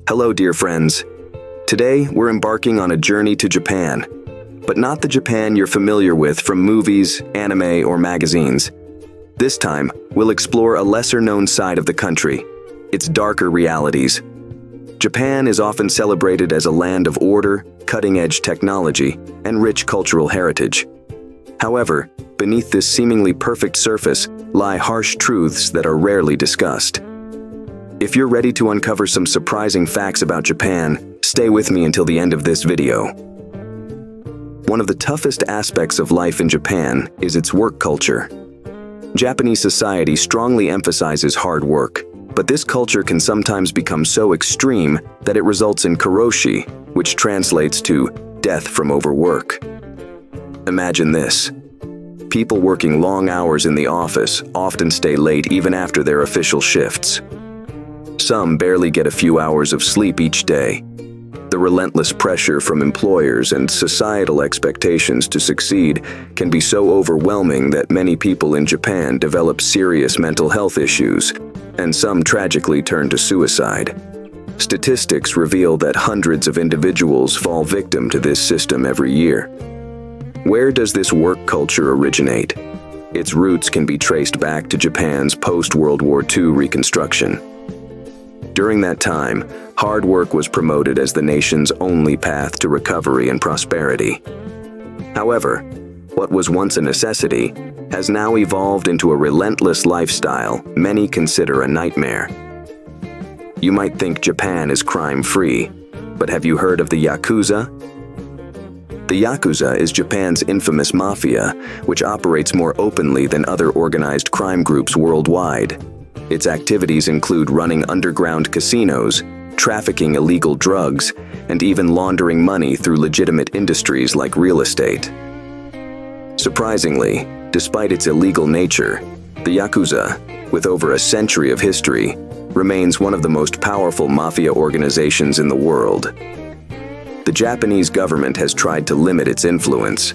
Hello, dear friends. Today, we're embarking on a journey to Japan, but not the Japan you're familiar with from movies, anime, or magazines. This time, we'll explore a lesser-known side of the country, its darker realities. Japan is often celebrated as a land of order, cutting-edge technology, and rich cultural heritage. However, beneath this seemingly perfect surface lie harsh truths that are rarely discussed. If you're ready to uncover some surprising facts about Japan, stay with me until the end of this video. One of the toughest aspects of life in Japan is its work culture. Japanese society strongly emphasizes hard work, but this culture can sometimes become so extreme that it results in karoshi, which translates to death from overwork. Imagine this. People working long hours in the office often stay late even after their official shifts. Some barely get a few hours of sleep each day. The relentless pressure from employers and societal expectations to succeed can be so overwhelming that many people in Japan develop serious mental health issues, and some tragically turn to suicide. Statistics reveal that hundreds of individuals fall victim to this system every year. Where does this work culture originate? Its roots can be traced back to Japan's post-World War II reconstruction. During that time, hard work was promoted as the nation's only path to recovery and prosperity. However, what was once a necessity has now evolved into a relentless lifestyle many consider a nightmare. You might think Japan is crime-free, but have you heard of the Yakuza? The Yakuza is Japan's infamous mafia, which operates more openly than other organized crime groups worldwide. Its activities include running underground casinos, trafficking illegal drugs, and even laundering money through legitimate industries like real estate. Surprisingly, despite its illegal nature, the Yakuza, with over a century of history, remains one of the most powerful mafia organizations in the world. The Japanese government has tried to limit its influence,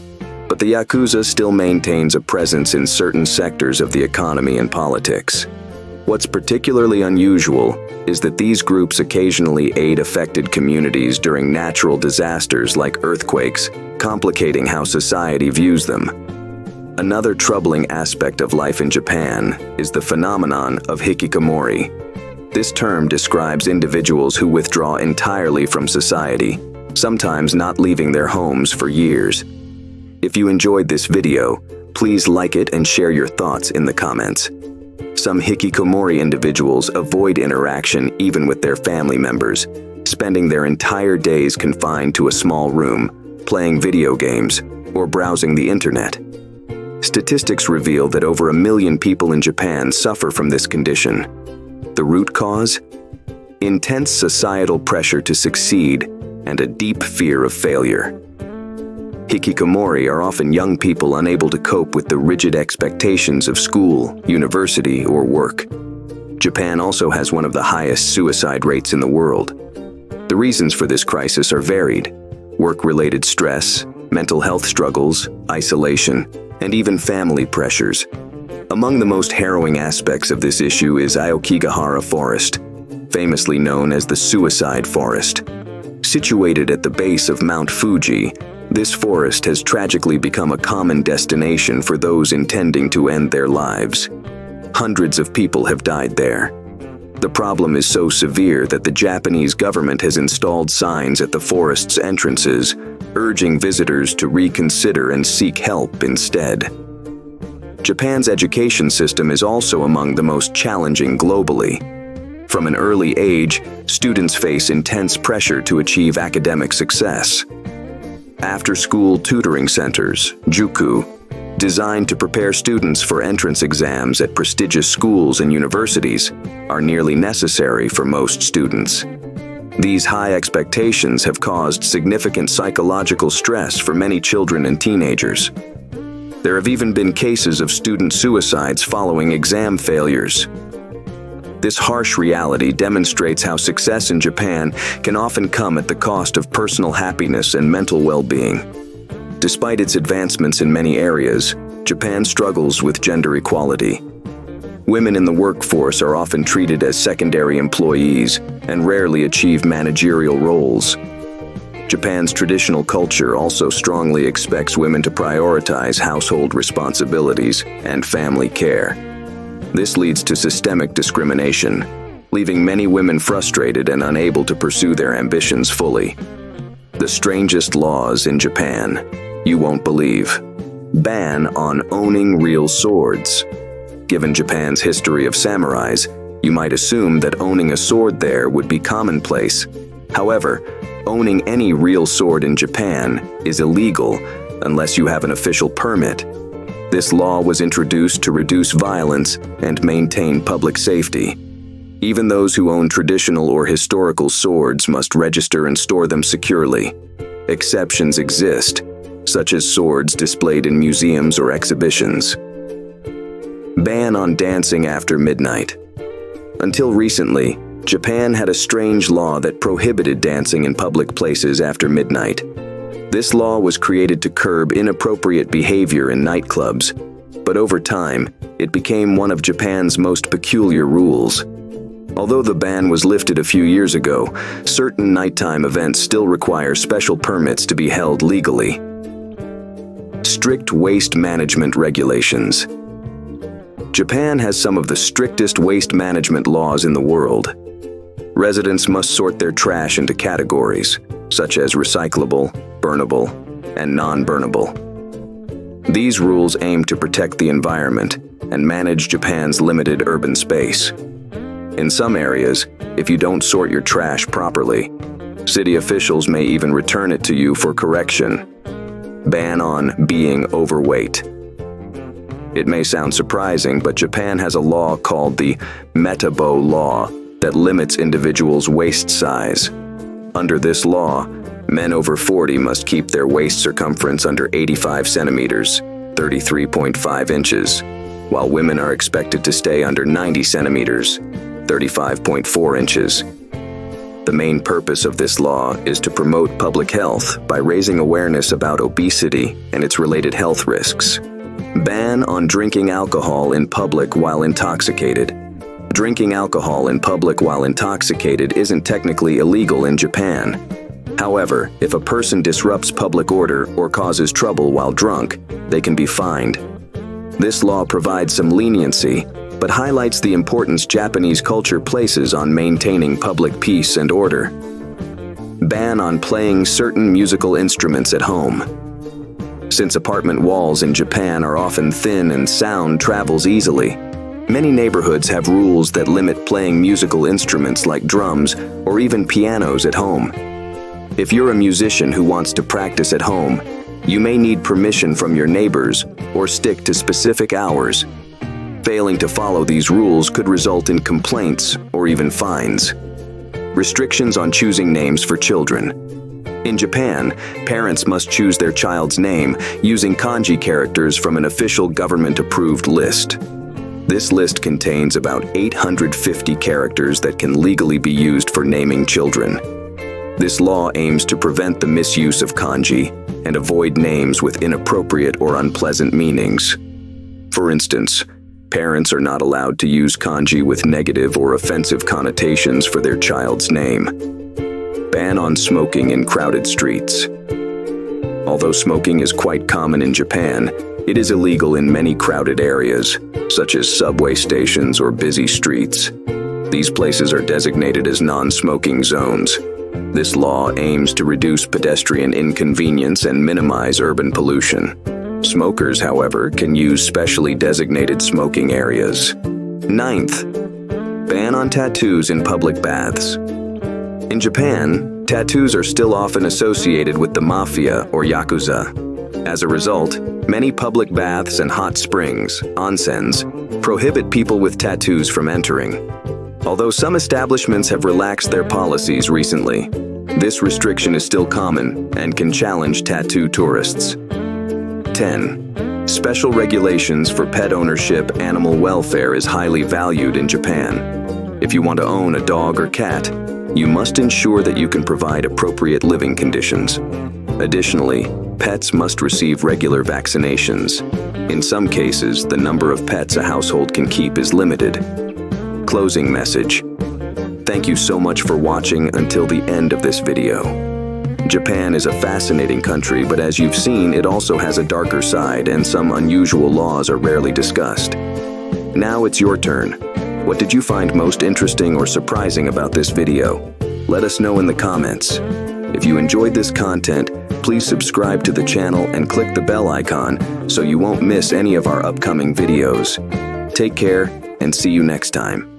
but the Yakuza still maintains a presence in certain sectors of the economy and politics. What's particularly unusual is that these groups occasionally aid affected communities during natural disasters like earthquakes, complicating how society views them. Another troubling aspect of life in Japan is the phenomenon of hikikomori. This term describes individuals who withdraw entirely from society, sometimes not leaving their homes for years. If you enjoyed this video, please like it and share your thoughts in the comments. Some hikikomori individuals avoid interaction even with their family members, spending their entire days confined to a small room, playing video games, or browsing the internet. Statistics reveal that over 1 million people in Japan suffer from this condition. The root cause? Intense societal pressure to succeed and a deep fear of failure. Hikikomori are often young people unable to cope with the rigid expectations of school, university, or work. Japan also has one of the highest suicide rates in the world. The reasons for this crisis are varied: work-related stress, mental health struggles, isolation, and even family pressures. Among the most harrowing aspects of this issue is Aokigahara Forest, famously known as the Suicide Forest. Situated at the base of Mount Fuji, this forest has tragically become a common destination for those intending to end their lives. Hundreds of people have died there. The problem is so severe that the Japanese government has installed signs at the forest's entrances, urging visitors to reconsider and seek help instead. Japan's education system is also among the most challenging globally. From an early age, students face intense pressure to achieve academic success. After-school tutoring centers, juku, designed to prepare students for entrance exams at prestigious schools and universities, are nearly necessary for most students. These high expectations have caused significant psychological stress for many children and teenagers. There have even been cases of student suicides following exam failures. This harsh reality demonstrates how success in Japan can often come at the cost of personal happiness and mental well-being. Despite its advancements in many areas, Japan struggles with gender equality. Women in the workforce are often treated as secondary employees and rarely achieve managerial roles. Japan's traditional culture also strongly expects women to prioritize household responsibilities and family care. This leads to systemic discrimination, leaving many women frustrated and unable to pursue their ambitions fully. The strangest laws in Japan, you won't believe. Ban on owning real swords. Given Japan's history of samurais, you might assume that owning a sword there would be commonplace. However, owning any real sword in Japan is illegal unless you have an official permit. This law was introduced to reduce violence and maintain public safety. Even those who own traditional or historical swords must register and store them securely. Exceptions exist, such as swords displayed in museums or exhibitions. Ban on dancing after midnight. Until recently, Japan had a strange law that prohibited dancing in public places after midnight. This law was created to curb inappropriate behavior in nightclubs, but over time, it became one of Japan's most peculiar rules. Although the ban was lifted a few years ago, certain nighttime events still require special permits to be held legally. Strict waste management regulations. Japan has some of the strictest waste management laws in the world. Residents must sort their trash into categories, such as recyclable, burnable, and non-burnable. These rules aim to protect the environment and manage Japan's limited urban space. In some areas, if you don't sort your trash properly, city officials may even return it to you for correction. Ban on being overweight. It may sound surprising, but Japan has a law called the Metabo Law that limits individuals' waist size. Under this law, men over 40 must keep their waist circumference under 85 centimeters, 33.5 inches, while women are expected to stay under 90 centimeters, 35.4 inches. The main purpose of this law is to promote public health by raising awareness about obesity and its related health risks. Ban on drinking alcohol in public while intoxicated. Drinking alcohol in public while intoxicated isn't technically illegal in Japan. However, if a person disrupts public order or causes trouble while drunk, they can be fined. This law provides some leniency, but highlights the importance Japanese culture places on maintaining public peace and order. Ban on playing certain musical instruments at home. Since apartment walls in Japan are often thin and sound travels easily, many neighborhoods have rules that limit playing musical instruments like drums or even pianos at home. If you're a musician who wants to practice at home, you may need permission from your neighbors or stick to specific hours. Failing to follow these rules could result in complaints or even fines. Restrictions on choosing names for children. In Japan, parents must choose their child's name using kanji characters from an official government-approved list. This list contains about 850 characters that can legally be used for naming children. This law aims to prevent the misuse of kanji and avoid names with inappropriate or unpleasant meanings. For instance, parents are not allowed to use kanji with negative or offensive connotations for their child's name. Ban on smoking in crowded streets. Although smoking is quite common in Japan, it is illegal in many crowded areas, such as subway stations or busy streets. These places are designated as non-smoking zones. This law aims to reduce pedestrian inconvenience and minimize urban pollution. Smokers, however, can use specially designated smoking areas. 9th, ban on tattoos in public baths. In Japan, tattoos are still often associated with the mafia or yakuza. As a result, many public baths and hot springs, onsens, prohibit people with tattoos from entering. Although some establishments have relaxed their policies recently, this restriction is still common and can challenge tattoo tourists. 10. Special regulations for pet ownership. Animal welfare is highly valued in Japan. If you want to own a dog or cat, you must ensure that you can provide appropriate living conditions. Additionally, pets must receive regular vaccinations. In some cases, the number of pets a household can keep is limited. Closing message. Thank you so much for watching until the end of this video. Japan is a fascinating country, but as you've seen, it also has a darker side, and some unusual laws are rarely discussed. Now it's your turn. What did you find most interesting or surprising about this video? Let us know in the comments. If you enjoyed this content, please subscribe to the channel and click the bell icon so you won't miss any of our upcoming videos. Take care and see you next time.